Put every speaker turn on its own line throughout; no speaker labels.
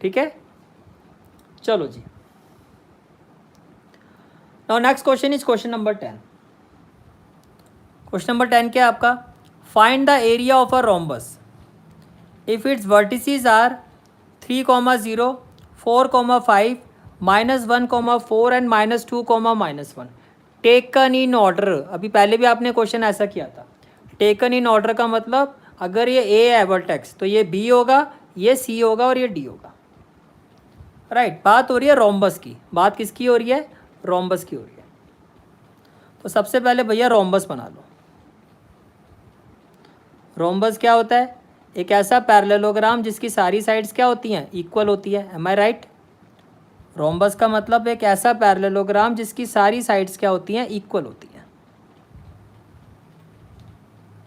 ठीक है, चलो जी। Now next question is question number 10। Question number 10 क्या है आपका? Find the area of a rhombus if its vertices are 3,0, 4,5, -1,4 and -2, -1। Taken in order. अभी पहले भी आपने क्वेश्चन ऐसा किया था। टेकन इन ऑर्डर का मतलब अगर ये ए है वर्टेक्स तो ये बी होगा, ये सी होगा और ये डी होगा, राइट। बात हो रही है रोम्बस की। बात किसकी हो रही है? रोम्बस की हो रही है। तो सबसे पहले भैया रोम्बस बना लो। रोम्बस क्या होता है? एक ऐसा पैरेललोग्राम जिसकी सारी साइड्स क्या होती हैं? इक्वल होती है। एम आई राइट? रोम्बस का मतलब एक ऐसा पैरेललोग्राम जिसकी सारी साइड्स क्या होती हैं? इक्वल होती हैं,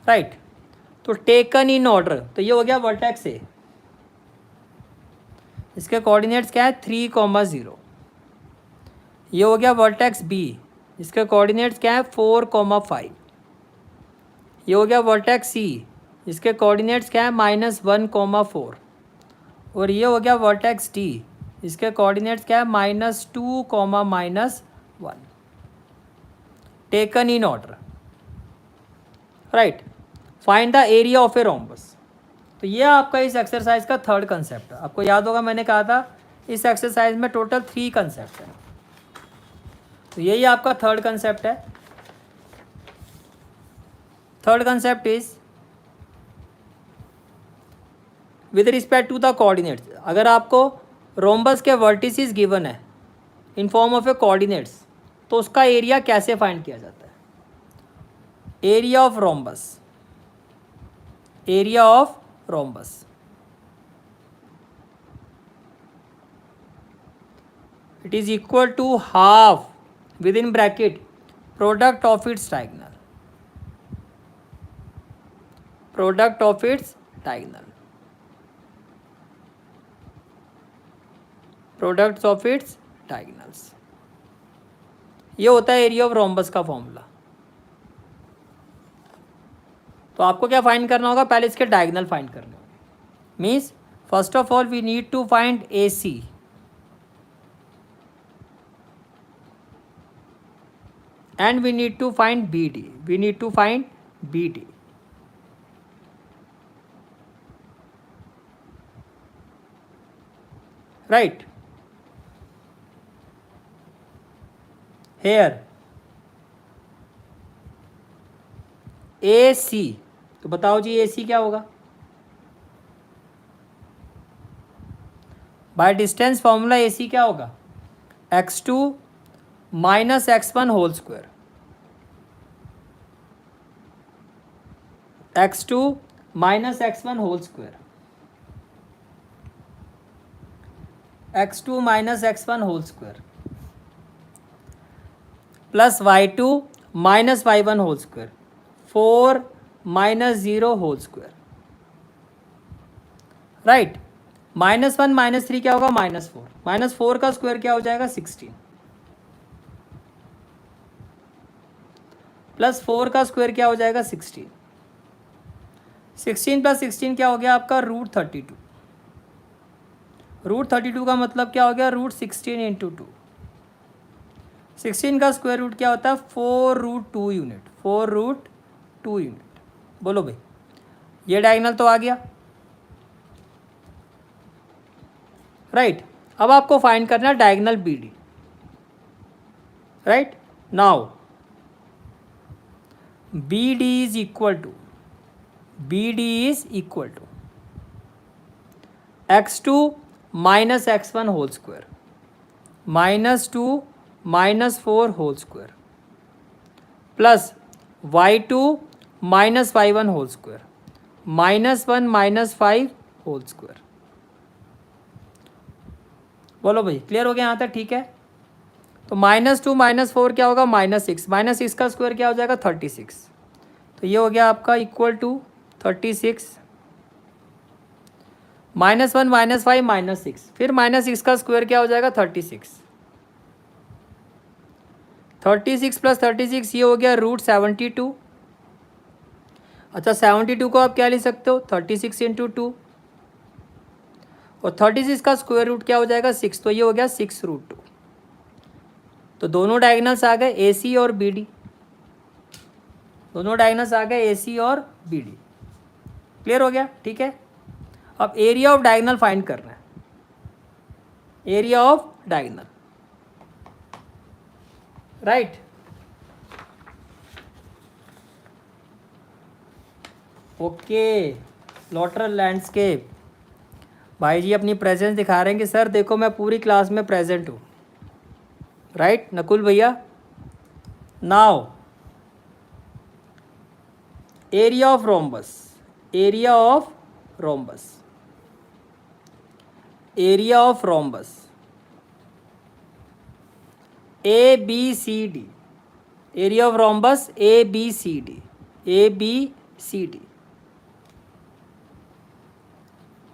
राइट। तो टेकन इन ऑर्डर, तो ये हो गया वर्टेक्स ए, इसके कोऑर्डिनेट्स क्या है? 3,0। ये हो गया वर्टेक्स बी, इसके कोऑर्डिनेट्स क्या है? 4,5। ये हो गया वर्टेक्स सी, इसके कोऑर्डिनेट्स क्या है? -1,4। और ये हो गया वर्टेक्स डी, इसके कोऑर्डिनेट्स क्या है? -2, -1। Taken in order, right. Find the area of a rhombus. तो ये आपका इस एक्सरसाइज का थर्ड कंसेप्ट है। आपको याद होगा मैंने कहा था इस एक्सरसाइज में टोटल 3 कंसेप्ट है, तो यही आपका थर्ड कंसेप्ट है। Third concept is with respect to the coordinates. अगर आपको रोम्बस के वर्टिसेस गिवन है in form of a coordinates तो उसका एरिया कैसे फाइंड किया जाता है? Area of rhombus, area of rhombus it is equal to half within bracket product of its diagonal, product of its diagonal, products of its diagonals. ये होता है area of rhombus का formula. तो आपको क्या फाइंड करना होगा? पहले इसके डायगोनल फाइंड करने होंगे। Means first of all we need to find A C and we need to find B D, we need to find B D, right. Here A C, तो बताओ जी ए सी क्या होगा? By distance formula A C क्या होगा? x2 - x1 whole square, x2 - x1 whole square, x2 - x1 whole square plus y2 - y1 whole square, 4 - 0 whole square, right. -1 -3 क्या होगा? -4। -4 का स्क्वायर क्या हो जाएगा? 16 प्लस 4 का स्क्वायर क्या हो जाएगा? 16। 16 + 16 क्या हो गया आपका? √32। √32 का मतलब क्या हो गया? √16 × 2। 16 का स्क्वायर रूट क्या होता है? 4√2 यूनिट, 4√2 यूनिट। बोलो भाई, ये डायगोनल तो आ गया, राइट। अब आपको फाइंड करना है diagonal B D, right. Now B D is equal to, B D is equal to x2 - x1 whole square, -2 - 4 whole square plus y2 - y1 whole square, -1 - 5 whole square. बोलो भाई, clear हो गया यहाँ तक? ठीक है। तो -2 - 4 क्या होगा? -6। -6 का स्क्वायर क्या हो जाएगा? 36। तो ये हो गया आपका इक्वल टू 36, -1 - 5 -6, फिर -6 का स्क्वायर क्या हो जाएगा? 36। 36 + 36 ये हो गया √72। अच्छा, 72 को आप क्या लिख सकते हो? 36 × 2, और 36 का स्क्वायर रूट क्या हो जाएगा 6, तो ये हो गया 6√2। तो दोनों डायगोनल्स आ गए AC और BD, दोनों डायगोनल्स आ गए AC और BD। क्लियर हो गया? ठीक है। अब एरिया ऑफ डायगोनल फाइंड करना है, area of diagonal, right. Okay, लॉटर लैंडस्केप भाई जी अपनी प्रेजेंस दिखा रहे हैं कि सर देखो मैं पूरी क्लास में प्रेजेंट हूँ, राइट नकुल भैया। Now area of rhombus, area of rhombus, area of rhombus ABCD, area of rhombus ABCD, ABCD।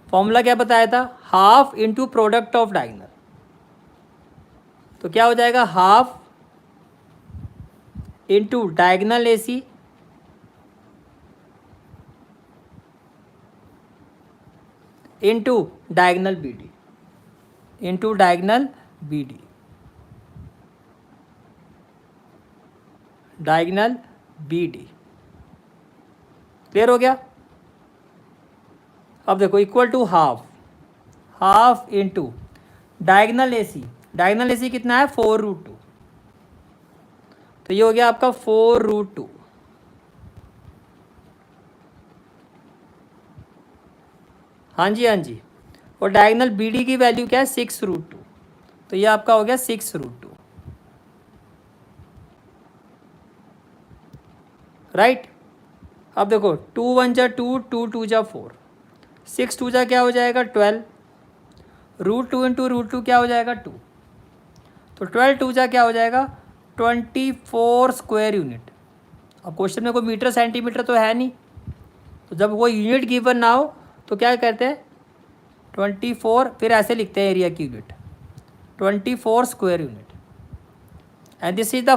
Formula क्या बताया था, half into product of diagonal, तो क्या हो जाएगा half into diagonal AC into diagonal BD, into diagonal BD, diagonal BD। Clear हो गया? अब देखो equal to half, half into diagonal AC, diagonal AC कितना है 4√2, तो ये हो गया आपका 4√2। हाँ जी हाँ जी, और डायगोनल BD की वैल्यू क्या है 6√2, तो ये आपका हो गया 6√2, राइट। अब देखो 2 1 जा 2, 2 2 जा 4, 6 2 जा क्या हो जाएगा 12, √2 इंटू √2 क्या हो जाएगा 2, तो 12 2 जा क्या हो जाएगा 24 स्क्वायर यूनिट। अब क्वेश्चन में कोई मीटर सेंटीमीटर तो है नहीं, तो जब वो यूनिट गिवन ना हो तो क्या कहते हैं 24, फिर ऐसे लिखते हैं एरिया की unit 24 square unit, and this is the